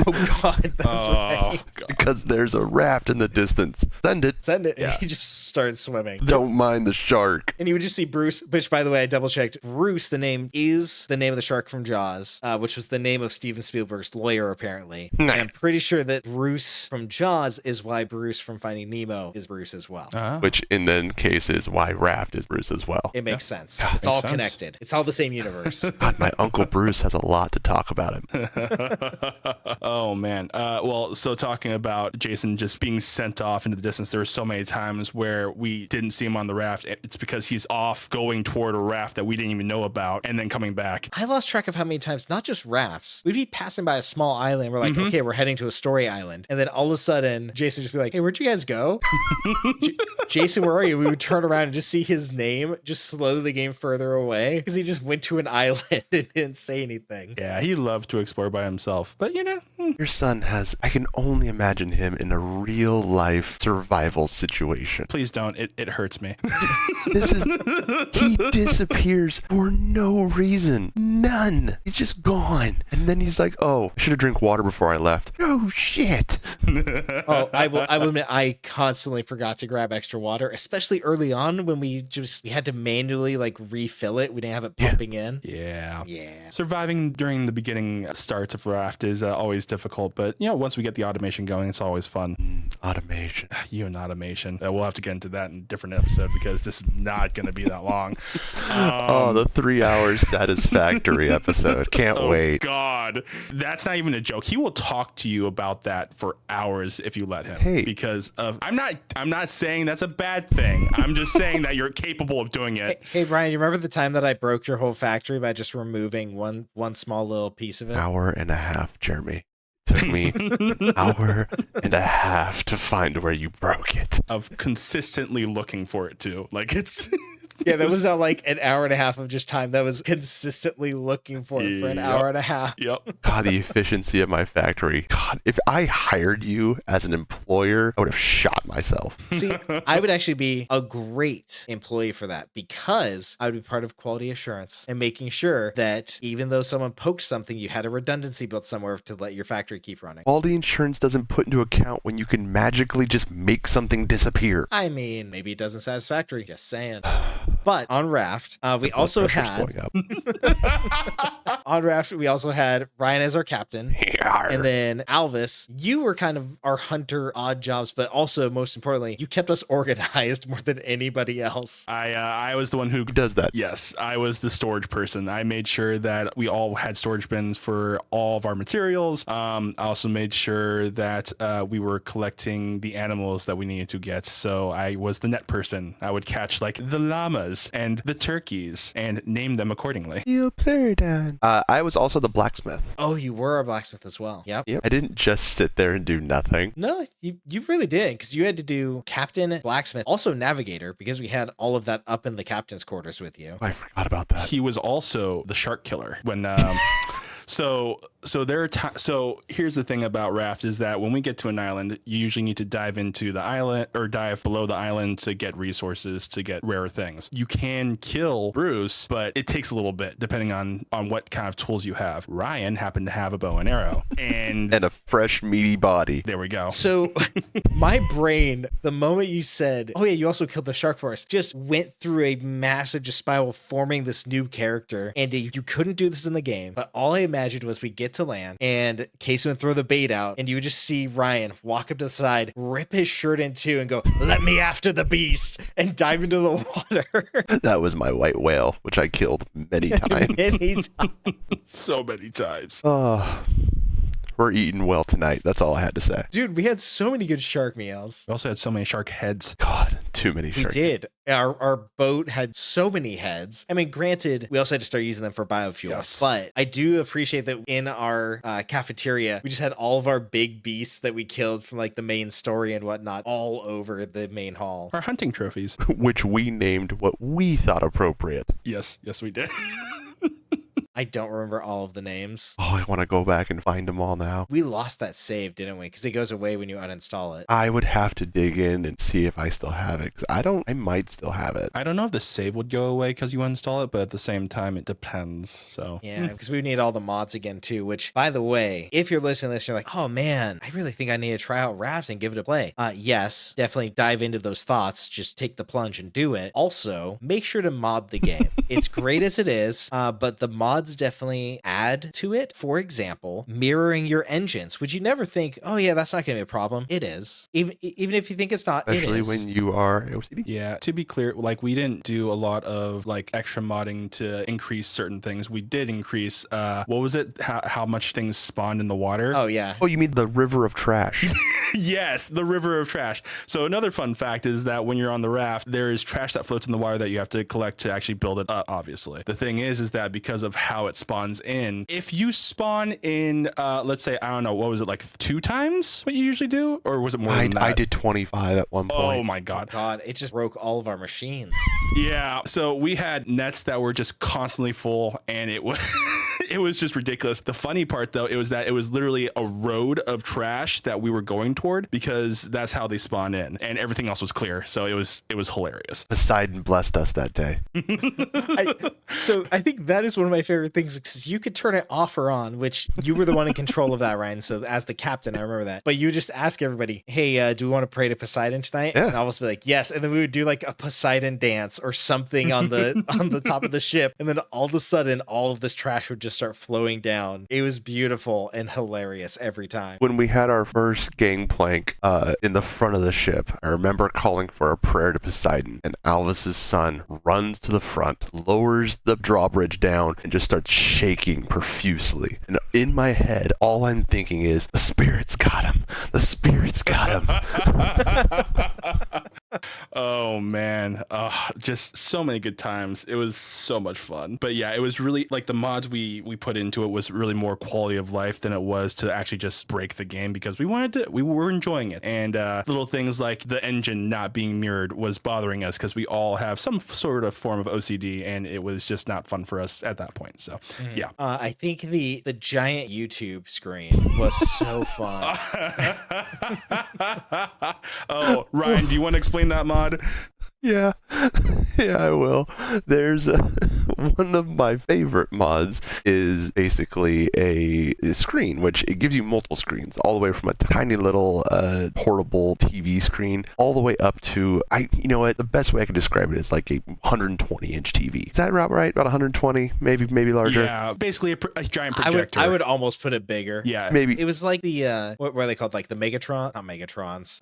[SPEAKER 1] Oh God, that's right.
[SPEAKER 3] God.
[SPEAKER 2] Because there's a raft in the distance. Send it.
[SPEAKER 1] Send it.
[SPEAKER 3] Yeah.
[SPEAKER 1] And he just started swimming.
[SPEAKER 2] Don't mind the shark.
[SPEAKER 1] And you would just see Bruce, which, by the way, I double checked. Bruce, the name is the name of the shark from Jaws, which was the name of Steven Spielberg's lawyer, apparently. And I'm pretty sure that Bruce from Jaws is why Bruce from Finding Nemo is Bruce as well.
[SPEAKER 2] Which in then case is why Raft is Bruce as well.
[SPEAKER 1] It makes sense.
[SPEAKER 2] God,
[SPEAKER 1] It's all
[SPEAKER 3] sense.
[SPEAKER 1] connected. It's all the same universe.
[SPEAKER 2] God, my Uncle Bruce has a lot to talk about him.
[SPEAKER 3] Oh man. Well, so talking about Jason just being sent off into the distance, there were so many times where we didn't see him on the raft. It's because he's off going toward a raft that we didn't even know about and then coming back.
[SPEAKER 1] I lost track of how many times, not just rafts, we'd be passing by a small island. We're like, okay, we're heading to a story island. And then all of a sudden, Jason would just be like, hey, where'd you guys go? Jason, where are you? We would turn around and just see his name just slowly getting further away because he just went to an island and didn't say anything.
[SPEAKER 3] Yeah, he loved to explore by himself. But
[SPEAKER 2] Your son has, I can only imagine him in a real life survival situation.
[SPEAKER 3] please don't. It hurts me.
[SPEAKER 2] He disappears for no reason. None. He's just gone. And then he's like, oh, I should have drank water before I left. No shit.
[SPEAKER 1] Oh, I will admit, I constantly forgot to grab extra water, especially early on when we had to manually like refill it. We didn't have it pumping in.
[SPEAKER 3] Yeah.
[SPEAKER 1] Yeah.
[SPEAKER 3] Surviving during the beginning starts of Raft is always difficult, but once we get the automation going, it's always fun.
[SPEAKER 2] Automation.
[SPEAKER 3] You and automation. We'll have to get into that in a different episode because this is not going to be that long.
[SPEAKER 2] The 3 hours satisfactory episode. Can't wait.
[SPEAKER 3] God, that's not even a joke. He will talk to you about that for hours if you let him.
[SPEAKER 2] Hey.
[SPEAKER 3] Because of I'm not saying that's a bad thing. I'm just saying that you're capable of doing it.
[SPEAKER 1] Hey, Brian, you remember the time that I broke your whole factory by just removing one small little piece of it?
[SPEAKER 2] Hour and a half, Jeremy. Took me hour and a half to find where you broke it.
[SPEAKER 3] Of consistently looking for it too. Like it's
[SPEAKER 1] Yeah, that was like an hour and a half of just time that was consistently looking for it for an hour and a half.
[SPEAKER 3] Yep.
[SPEAKER 2] God, the efficiency of my factory. God, if I hired you as an employer, I would have shot myself.
[SPEAKER 1] See, I would actually be a great employee for that because I would be part of quality assurance and making sure that even though someone poked something, you had a redundancy built somewhere to let your factory keep running.
[SPEAKER 2] Quality insurance doesn't put into account when you can magically just make something disappear.
[SPEAKER 1] I mean, maybe it doesn't satisfactory, just saying. But on Raft, we also
[SPEAKER 2] Pressure's
[SPEAKER 1] had
[SPEAKER 2] going up.
[SPEAKER 1] on Raft, we also had Ryan as our captain. And then Alvis, you were kind of our hunter odd jobs, but also most importantly, you kept us organized more than anybody else.
[SPEAKER 3] I was the one who
[SPEAKER 2] Who does that?
[SPEAKER 3] Yes, I was the storage person. I made sure that we all had storage bins for all of our materials. I also made sure that we were collecting the animals that we needed to get. So I was the net person. I would catch like the llamas and the turkeys and name them accordingly.
[SPEAKER 2] I was also the blacksmith.
[SPEAKER 1] Oh, you were a blacksmith as well. Yep.
[SPEAKER 2] I didn't just sit there and do nothing.
[SPEAKER 1] No, you really didn't, because you had to do captain, blacksmith, also navigator, because we had all of that up in the captain's quarters with you.
[SPEAKER 2] I forgot about that.
[SPEAKER 3] He was also the shark killer when so here's the thing about Raft is that when we get to an island, you usually need to dive into the island or dive below the island to get resources, to get rare things. You can kill Bruce, but it takes a little bit depending on what kind of tools you have. Ryan happened to have a bow and arrow and
[SPEAKER 2] And a fresh, meaty body.
[SPEAKER 3] there we go.
[SPEAKER 1] So my brain, the moment you said, oh yeah, you also killed the shark for us, just went through a massive just spiral forming this new character. And you couldn't do this in the game, but all I imagined was we get to land and Casey would throw the bait out and you would just see Ryan walk up to the side, rip his shirt in two and go, let me after the beast, and dive into the water.
[SPEAKER 2] That was my white whale, which I killed many times.
[SPEAKER 1] Many times.
[SPEAKER 3] So many times.
[SPEAKER 2] Oh, we're eating well tonight. That's all I had to say.
[SPEAKER 1] Dude, we had so many good shark meals.
[SPEAKER 3] We also had so many shark heads.
[SPEAKER 2] God, too many
[SPEAKER 1] We
[SPEAKER 2] sharks.
[SPEAKER 1] did. Our boat had so many heads. I mean, granted, we also had to start using them for biofuel.
[SPEAKER 3] Yes.
[SPEAKER 1] But I do appreciate that in our cafeteria, we just had all of our big beasts that we killed from like the main story and whatnot all over the main hall.
[SPEAKER 3] Our hunting trophies.
[SPEAKER 2] Which we named what we thought appropriate.
[SPEAKER 3] Yes, we did.
[SPEAKER 1] I don't remember all of the names.
[SPEAKER 2] Oh, I want to go back and find them all now.
[SPEAKER 1] We lost that save, didn't we? Because it goes away when you uninstall it.
[SPEAKER 2] I would have to dig in and see if I still have it, because I might still have it.
[SPEAKER 3] I don't know if the save would go away because you uninstall it, but at the same time, it depends. So
[SPEAKER 1] yeah, because we need all the mods again too, which, by the way, if you're listening to this, you're like, oh man, I really think I need to try out Raft and give it a play. Yes, definitely dive into those thoughts. Just take the plunge and do it. Also, make sure to mod the game. It's great as it is, but the mods definitely add to it. For example, mirroring your engines. Would you never think, oh yeah, that's not going to be a problem? It is. Even if you think it's not,
[SPEAKER 2] Especially
[SPEAKER 1] it is.
[SPEAKER 2] when you are OCD.
[SPEAKER 3] yeah, to be clear, like we didn't do a lot of like extra modding to increase certain things. We did increase, what was it? How much things spawned in the water?
[SPEAKER 1] Oh yeah.
[SPEAKER 2] Oh, you mean the river of trash?
[SPEAKER 3] Yes, the river of trash. So another fun fact is that when you're on the raft, there is trash that floats in the water that you have to collect to actually build it up, obviously. The thing is that because of how it spawns in, if you spawn in, let's say, I don't know, what was it, like 2 times what you usually do? Or was it more than that?
[SPEAKER 2] I did 25 at one point.
[SPEAKER 3] Oh my God.
[SPEAKER 1] God, it just broke all of our machines.
[SPEAKER 3] Yeah. So we had nets that were just constantly full, and it was it was just ridiculous. The funny part though, it was literally a road of trash that we were going toward because that's how they spawn in, and everything else was clear. So it was hilarious.
[SPEAKER 2] Poseidon blessed us that day.
[SPEAKER 1] So I think that is one of my favorite things, because you could turn it off or on, which you were the one in control of that, Ryan. So as the captain, I remember that. But you just ask everybody, hey, do we want to pray to Poseidon tonight?
[SPEAKER 2] Yeah.
[SPEAKER 1] And I'll almost be like, yes. And then we would do like a Poseidon dance or something on the top of the ship. And then all of a sudden, all of this trash would just start flowing down. It was beautiful and hilarious every time.
[SPEAKER 2] When we had our first gangplank in the front of the ship, I remember calling for a prayer to Poseidon, and Alvis's son runs to the front, lowers the drawbridge down, and just starts shaking profusely. And in my head, all I'm thinking is, the spirits got him. The spirits got him.
[SPEAKER 3] Oh man, just so many good times. It was so much fun. But yeah, it was really like the mods we put into it was really more quality of life than it was to actually just break the game, because we were enjoying it. And little things like the engine not being mirrored was bothering us because we all have some sort of form of OCD, and it was just not fun for us at that point. So yeah.
[SPEAKER 1] I think the giant YouTube screen was so fun.
[SPEAKER 3] Oh, Ryan, do you want to explain that mod?
[SPEAKER 2] Yeah, I will. There's one of my favorite mods is basically a screen, which it gives you multiple screens, all the way from a tiny little portable TV screen, all the way up to, you know what, the best way I could describe it is like a 120-inch TV. Is that right? About 120, maybe larger?
[SPEAKER 3] Yeah, basically a giant projector.
[SPEAKER 1] I would almost put it bigger.
[SPEAKER 3] Yeah,
[SPEAKER 1] It was like the what were they called? Like the Megatron? Not Megatrons.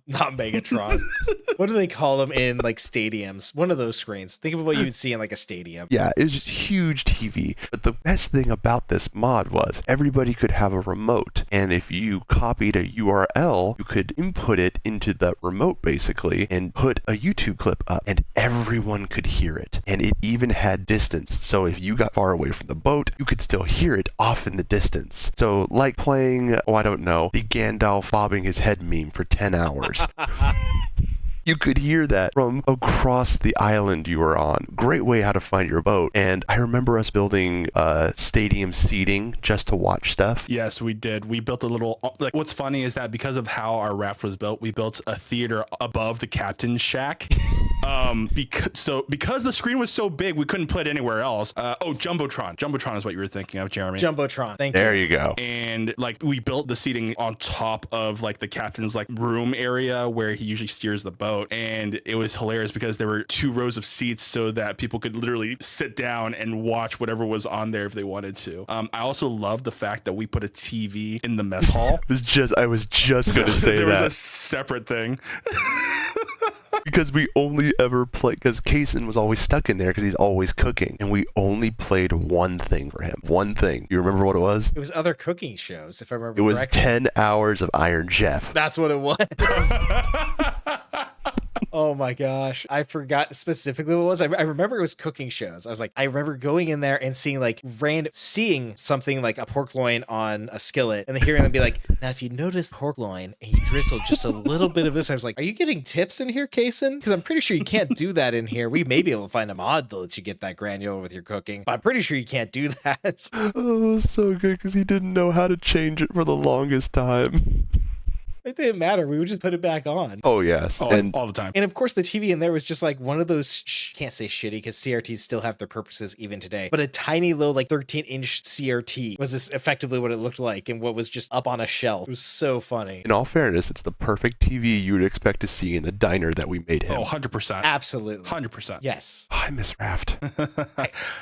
[SPEAKER 1] Not Megatron. What do they call them in like stadiums? One of those screens. Think of what you would see in like a stadium.
[SPEAKER 2] Yeah, it was just huge TV. But the best thing about this mod was everybody could have a remote. And if you copied a URL, you could input it into the remote basically and put a YouTube clip up, and everyone could hear it. And it even had distance. So if you got far away from the boat, you could still hear it off in the distance. So like playing, I don't know, the Gandalf bobbing his head meme for 10 hours. You could hear that from across the island you were on. Great way how to find your boat. And I remember us building stadium seating just to watch stuff.
[SPEAKER 3] Yes, we did. We built a little, like, what's funny is that because of how our raft was built, we built a theater above the captain's shack. Because the screen was so big, we couldn't put it anywhere else. Jumbotron. Jumbotron is what you were thinking of, Jeremy.
[SPEAKER 1] Jumbotron. Thank you.
[SPEAKER 2] There you go.
[SPEAKER 3] And like we built the seating on top of like the captain's like room area where he usually steers the boat. And it was hilarious because there were 2 rows of seats so that people could literally sit down and watch whatever was on there if they wanted to. I also love the fact that we put a TV in the mess hall.
[SPEAKER 2] I was just going to say
[SPEAKER 3] there
[SPEAKER 2] that.
[SPEAKER 3] was a separate thing.
[SPEAKER 2] Because we only ever played, because Kaysen was always stuck in there because he's always cooking. And we only played one thing for him. One thing. You remember what it was?
[SPEAKER 1] It was other cooking shows, if I remember
[SPEAKER 2] It
[SPEAKER 1] correctly.
[SPEAKER 2] was 10 hours of Iron Chef.
[SPEAKER 1] That's what it was. Oh my gosh. I forgot specifically what it was. I remember it was cooking shows. I was like, I remember going in there and seeing like seeing something like a pork loin on a skillet and then hearing them be like, now if you notice pork loin and you drizzle just a little bit of this, I was like, are you getting tips in here, Kason? Because I'm pretty sure you can't do that in here. We may be able to find a mod that lets you get that granular with your cooking, but I'm pretty sure you can't do that.
[SPEAKER 2] Oh, it was so good because he didn't know how to change it for the longest time.
[SPEAKER 1] It didn't matter. We would just put it back on.
[SPEAKER 2] Oh, yes.
[SPEAKER 3] And all the time.
[SPEAKER 1] And of course, the TV in there was just like one of those, can't say shitty because CRTs still have their purposes even today, but a tiny little like 13-inch CRT was this effectively what it looked like and what was just up on a shelf. It was so funny.
[SPEAKER 2] In all fairness, it's the perfect TV you would expect to see in the diner that we made him.
[SPEAKER 3] Oh, 100%.
[SPEAKER 1] Absolutely.
[SPEAKER 3] 100%.
[SPEAKER 1] Yes.
[SPEAKER 2] Oh, I miss Raft.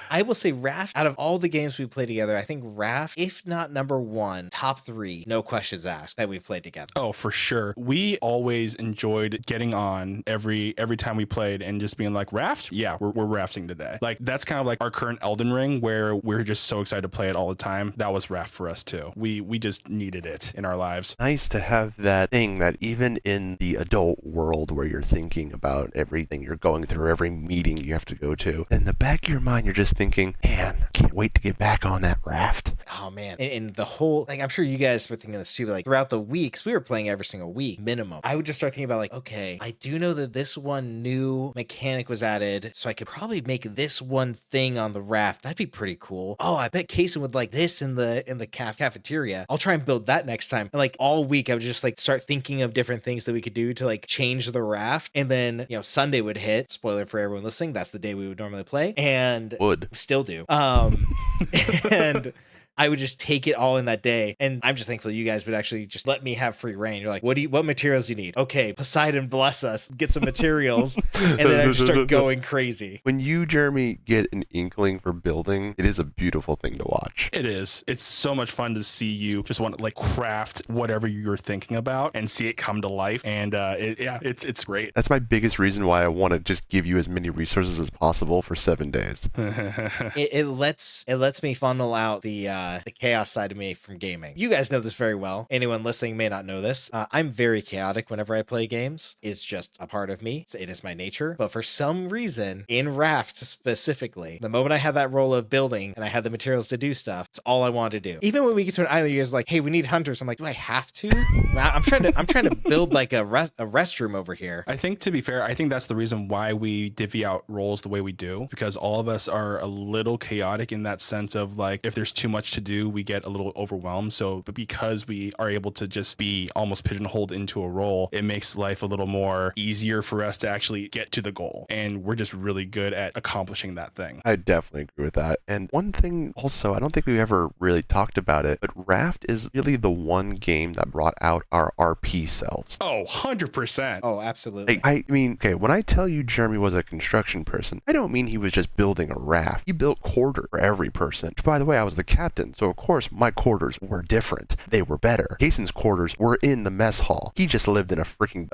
[SPEAKER 1] I will say Raft, out of all the games we played together, I think Raft, if not number one, top three, no questions asked, that we've played together.
[SPEAKER 3] Oh, for sure. We always enjoyed getting on every time we played and just being like, Raft? Yeah, we're rafting today. Like, that's kind of like our current Elden Ring where we're just so excited to play it all the time. That was Raft for us too. We just needed it in our lives.
[SPEAKER 2] Nice to have that thing that even in the adult world where you're thinking about everything you're going through, every meeting you have to go to, in the back of your mind, you're just thinking, man, I can't wait to get back on that raft.
[SPEAKER 1] Oh man. And the whole, like, I'm sure you guys were thinking this too, but like throughout the weeks, we were playing every single week minimum. I would just start thinking about like, okay, I do know that this one new mechanic was added, so I could probably make this one thing on the raft. That'd be pretty cool. Oh, I bet Kason would like this in the cafeteria. I'll try and build that next time. And like all week, I would just like start thinking of different things that we could do to like change the raft. And then, you know, Sunday would hit. Spoiler for everyone listening, that's the day we would normally play. And
[SPEAKER 2] would
[SPEAKER 1] still do. And I would just take it all in that day. And I'm just thankful you guys would actually just let me have free reign. You're like, what materials do you need? Okay, Poseidon bless us, get some materials. And then I just start going crazy.
[SPEAKER 2] When you, Jeremy, get an inkling for building, it is a beautiful thing to watch.
[SPEAKER 3] It is. It's so much fun to see you just want to like craft whatever you're thinking about and see it come to life. And it's great.
[SPEAKER 2] That's my biggest reason why I want to just give you as many resources as possible for 7 days.
[SPEAKER 1] It lets me funnel out the chaos side of me from gaming. You guys know this very well. Anyone listening may not know this. I'm very chaotic whenever I play games. It's just a part of me. It is my nature. But for some reason, in Raft specifically, the moment I had that role of building and I had the materials to do stuff, it's all I wanted to do. Even when we get to an island, you guys are like, hey, we need hunters. I'm like, do I have to? I'm trying to build like a restroom over here.
[SPEAKER 3] I think, to be fair, I think that's the reason why we divvy out roles the way we do, because all of us are a little chaotic in that sense of like, if there's too much to do, we get a little overwhelmed. So because we are able to just be almost pigeonholed into a role, it makes life a little more easier for us to actually get to the goal. And we're just really good at accomplishing that thing.
[SPEAKER 2] I definitely agree with that. And one thing also, I don't think we ever really talked about it, but Raft is really the one game that brought out our RP selves.
[SPEAKER 3] Oh, 100%.
[SPEAKER 1] Oh, absolutely.
[SPEAKER 2] I mean, okay, when I tell you Jeremy was a construction person, I don't mean he was just building a raft. He built quarters for every person. Which, by the way, I was the captain, so of course my quarters were different. They were better. Jason's quarters were in the mess hall. He just lived in a freaking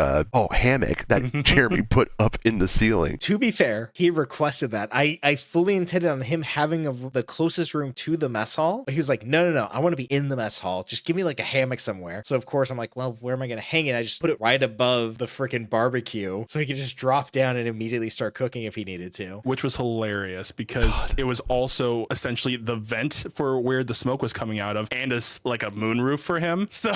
[SPEAKER 2] hammock that Jeremy put up in the ceiling.
[SPEAKER 1] To be fair, he requested that. I fully intended on him having the closest room to the mess hall, but he was like, no, I want to be in the mess hall. Just give me like a hammock somewhere. So of course I'm like, well, where am I going to hang it? I just put it right above the freaking barbecue so he could just drop down and immediately start cooking if he needed to.
[SPEAKER 3] Which was hilarious because it was also essentially the vent for where the smoke was coming out of and like a moonroof for him. So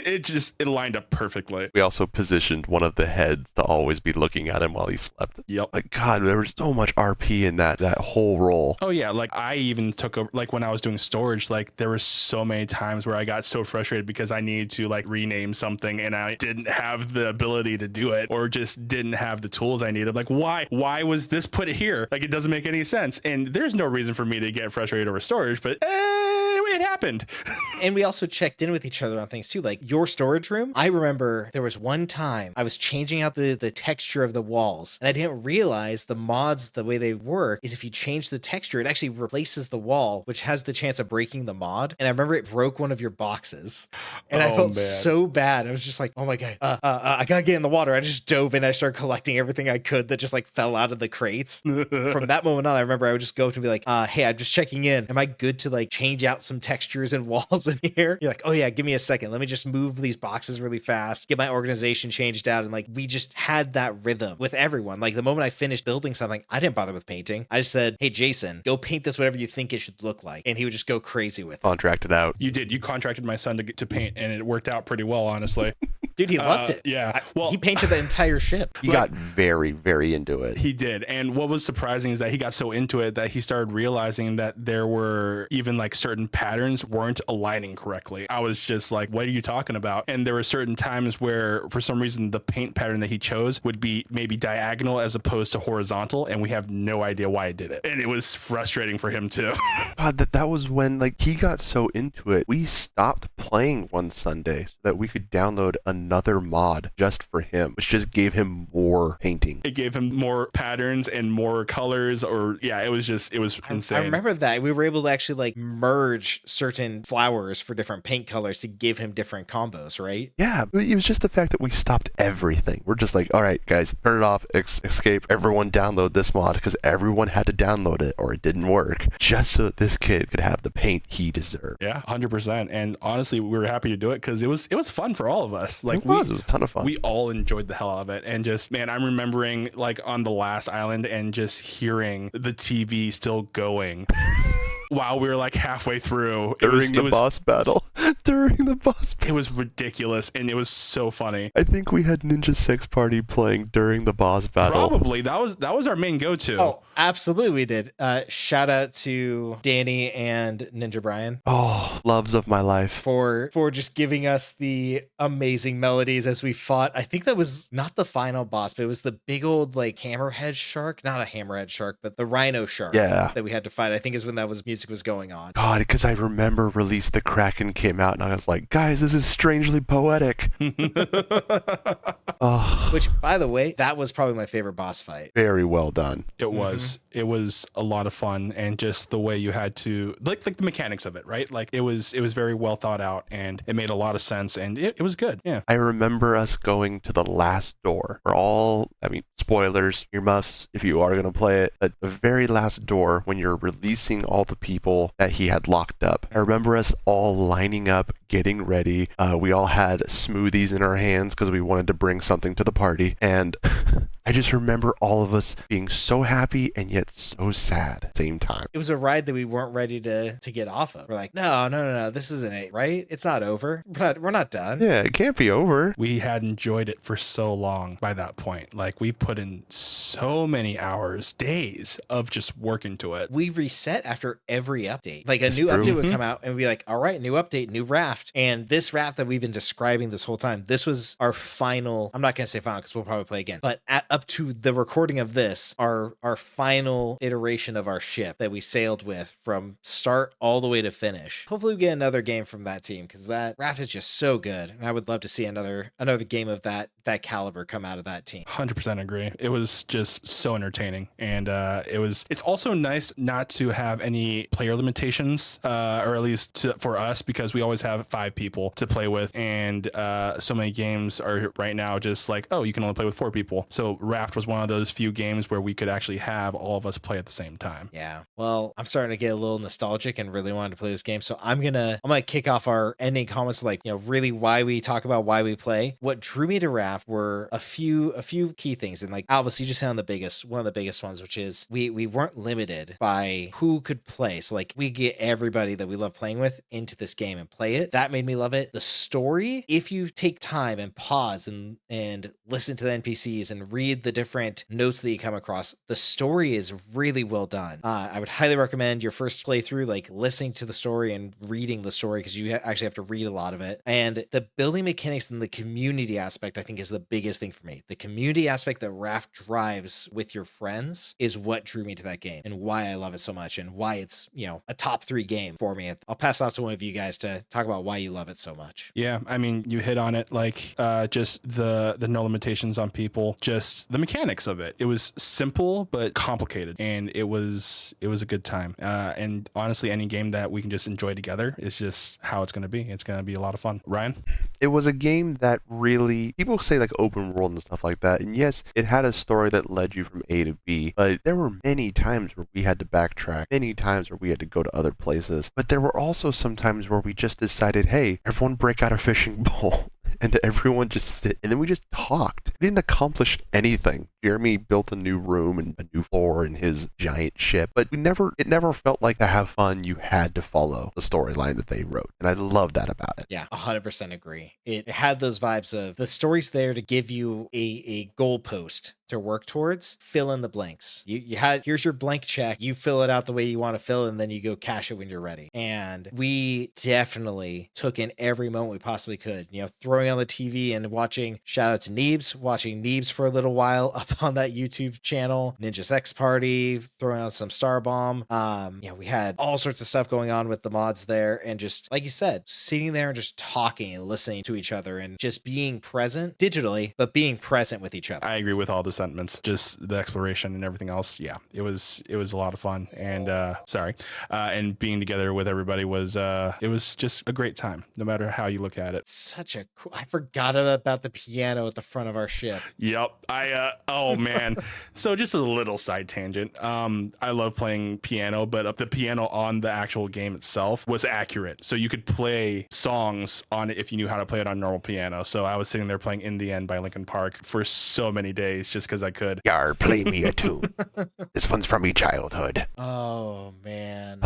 [SPEAKER 3] it lined up perfectly.
[SPEAKER 2] We also positioned one of the heads to always be looking at him while he slept.
[SPEAKER 3] Yep.
[SPEAKER 2] Like, God, there was so much RP in that whole role.
[SPEAKER 3] Oh yeah, like I even took over, like when I was doing storage, like there were so many times where I got so frustrated because I needed to like rename something and I didn't have the ability to do it or just didn't have the tools I needed. Like why was this put here? Like it doesn't make any sense. And there's no reason for me to get frustrated over storage, but it happened.
[SPEAKER 1] And we also checked in with each other on things too, like your storage room. I remember there was one time I was changing out the texture of the walls and I didn't realize the mods, the way they work is if you change the texture, it actually replaces the wall, which has the chance of breaking the mod. And I remember it broke one of your boxes and I felt so bad. I was just like, oh my God, I gotta get in the water. I just dove in. I started collecting everything I could that just like fell out of the crates. From that moment on, I remember I would just go up and be like, hey, I'm just checking in. Am I good to like change out some textures and walls in here. You're like, oh yeah, give me a second. Let me just move these boxes really fast, get my organization changed out. And like, we just had that rhythm with everyone. Like the moment I finished building something, I didn't bother with painting. I just said, hey, Jason, go paint this whatever you think it should look like. And he would just go crazy with it.
[SPEAKER 2] Contracted out.
[SPEAKER 3] You did. You contracted my son to paint, and it worked out pretty well, honestly.
[SPEAKER 1] Dude, he loved it.
[SPEAKER 3] Yeah.
[SPEAKER 1] He painted the entire ship.
[SPEAKER 2] He got very, very into it.
[SPEAKER 3] He did. And what was surprising is that he got so into it that he started realizing that there were even like certain patterns weren't aligning correctly. I was just like, what are you talking about? And there were certain times where for some reason the paint pattern that he chose would be maybe diagonal as opposed to horizontal, and we have no idea why he did it. And it was frustrating for him too.
[SPEAKER 2] God, that was when like he got so into it. We stopped playing one Sunday so that we could download another mod just for him, which just gave him more painting.
[SPEAKER 3] It gave him more patterns and more colors, or yeah, it was insane.
[SPEAKER 1] I remember that we were able to actually like merge certain flowers for different paint colors to give him different combos, right?
[SPEAKER 2] Yeah, it was just the fact that we stopped everything. We're just like, all right, guys, turn it off, escape, everyone download this mod, because everyone had to download it or it didn't work, just so that this kid could have the paint he deserved.
[SPEAKER 3] Yeah, 100%. And honestly, we were happy to do it because it was fun for all of us. Like
[SPEAKER 2] it was a ton of fun.
[SPEAKER 3] We all enjoyed the hell out of it. And just, man, I'm remembering like on the last island and just hearing the TV still going. While we were like halfway through
[SPEAKER 2] during the boss battle.
[SPEAKER 3] It was ridiculous and it was so funny.
[SPEAKER 2] I think we had Ninja 6 Party playing during the boss battle.
[SPEAKER 3] Probably. That was our main go-to.
[SPEAKER 1] Oh, absolutely we did. Shout out to Danny and Ninja Brian.
[SPEAKER 2] Oh, loves of my life.
[SPEAKER 1] For just giving us the amazing melodies as we fought. I think that was not the final boss, but it was the big old like hammerhead shark. Not a hammerhead shark, but the rhino shark that we had to fight. I think is when that music was going on.
[SPEAKER 2] God, because I remember Release the Kraken came out and I was like, guys, this is strangely poetic.
[SPEAKER 1] Oh. Which, by the way, that was probably my favorite boss fight.
[SPEAKER 2] Very well done.
[SPEAKER 3] It was. It was a lot of fun, and just the way you had to like the mechanics of it, right? Like it was very well thought out, and it made a lot of sense, and it was good. Yeah.
[SPEAKER 2] I remember us going to the last door. Spoilers, earmuffs, if you are going to play it, at the very last door when you're releasing all the people that he had locked up. I remember us all lining up, getting ready. We all had smoothies in our hands because we wanted to bring something to the party, and I just remember all of us being so happy and yet so sad at the same time.
[SPEAKER 1] It was a ride that we weren't ready to get off of. We're like, no, this isn't it, right? It's not over. We're not done.
[SPEAKER 2] Yeah, it can't be over.
[SPEAKER 3] We had enjoyed it for so long by that point. Like we put in so many hours, days of just working to it.
[SPEAKER 1] We reset after every update. Like a new update would come out and we'd be like, all right, new update, new raft. And this raft that we've been describing this whole time, this was our final, I'm not going to say final because we'll probably play again, but up to the recording of this, our final iteration of our ship that we sailed with from start all the way to finish. Hopefully we get another game from that team because that raft is just so good. And I would love to see another game of that caliber come out of that team.
[SPEAKER 3] 100% agree. It was just so entertaining. And it's also nice not to have any player limitations, or at least for us, because we always have 5 people to play with. And so many games are right now just like, oh, you can only play with 4 people. So Raft was one of those few games where we could actually have all of us play at the same time.
[SPEAKER 1] Yeah. Well, I'm starting to get a little nostalgic and really wanted to play this game. So I'm gonna kick off our ending comments, like, really why we talk about why we play. What drew me to Raft were a few key things. And like Alvis, you just hit on one of the biggest ones, which is we weren't limited by who could play. So like we get everybody that we love playing with into this game and play it. That made me love it. The story, if you take time and pause and listen to the NPCs and read the different notes that you come across, the story is really well done. I would highly recommend your first playthrough, like listening to the story and reading the story, because you actually have to read a lot of it. And the building mechanics and the community aspect, I think, is the biggest thing for me. The community aspect that Raft drives with your friends is what drew me to that game and why I love it so much and why it's, a top 3 game for me. I'll pass it off to one of you guys to talk about why you love it so much.
[SPEAKER 3] Yeah, I mean, you hit on it, like just the no limitations on people, just the mechanics of it. It was simple but complicated, and it was a good time. And honestly, any game that we can just enjoy together is just how it's going to be. It's going to be a lot of fun. Ryan?
[SPEAKER 2] It was a game that really, people say like open world and stuff like that. And yes, it had a story that led you from A to B, but there were many times where we had to backtrack, many times where we had to go to other places. But there were also some times where we just decided, hey, everyone break out a fishing pole. And everyone just sit, and then we just talked. We didn't accomplish anything. Jeremy built a new room and a new floor in his giant ship, but it never felt like to have fun, you had to follow the storyline that they wrote. And I love that about it.
[SPEAKER 1] Yeah, 100% agree. It had those vibes of the story's there to give you a goalpost to work towards. Fill in the blanks. You had, here's your blank check. You fill it out the way you want to fill it, and then you go cash it when you're ready. And we definitely took in every moment we possibly could. You know, throwing on the TV and watching, shout out to Neebs, watching Neebs for a little while up on that YouTube channel, Ninja Sex Party, throwing on some Starbomb. You know, we had all sorts of stuff going on with the mods there, and just like you said, sitting there and just talking and listening to each other and just being present digitally, but being present with each other.
[SPEAKER 3] I agree with all the sentiments, just the exploration and everything else. Yeah, it was a lot of fun, and and being together with everybody was it was just a great time, no matter how you look at it.
[SPEAKER 1] Such a cool, I forgot about the piano at the front of our ship.
[SPEAKER 3] Yep. Oh man. So just a little side tangent. I love playing piano, but the piano on the actual game itself was accurate. So you could play songs on it if you knew how to play it on normal piano. So I was sitting there playing In the End by Linkin Park for so many days just because I could.
[SPEAKER 2] Yar, play me a tune. This one's from me childhood.
[SPEAKER 1] Oh man.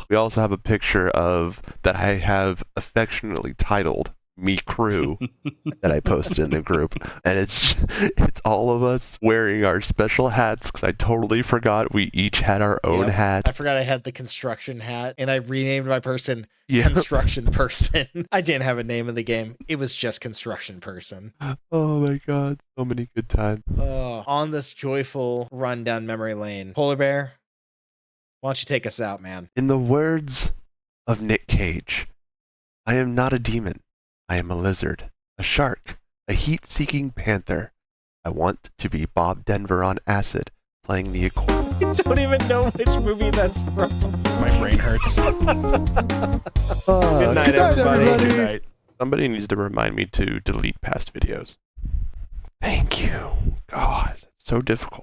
[SPEAKER 2] We also have a picture of that I have affectionately titled Me Crew that I posted in the group, and it's all of us wearing our special hats because I totally forgot we each had our own hat.
[SPEAKER 1] I forgot I had the construction hat, and I renamed my person Construction Person. I didn't have a name in the game. It was just Construction Person.
[SPEAKER 2] Oh my god, so many good times.
[SPEAKER 1] On this joyful run down memory lane, Polar Bear, why don't you take us out, man?
[SPEAKER 2] In the words of Nick Cage, I am not a demon. I am a lizard, a shark, a heat-seeking panther. I want to be Bob Denver on acid, playing the accordion.
[SPEAKER 1] I don't even know which movie that's from.
[SPEAKER 3] My brain hurts.
[SPEAKER 1] Good night, everybody.
[SPEAKER 3] Good night.
[SPEAKER 2] Somebody needs to remind me to delete past videos. Thank you. God, it's so difficult.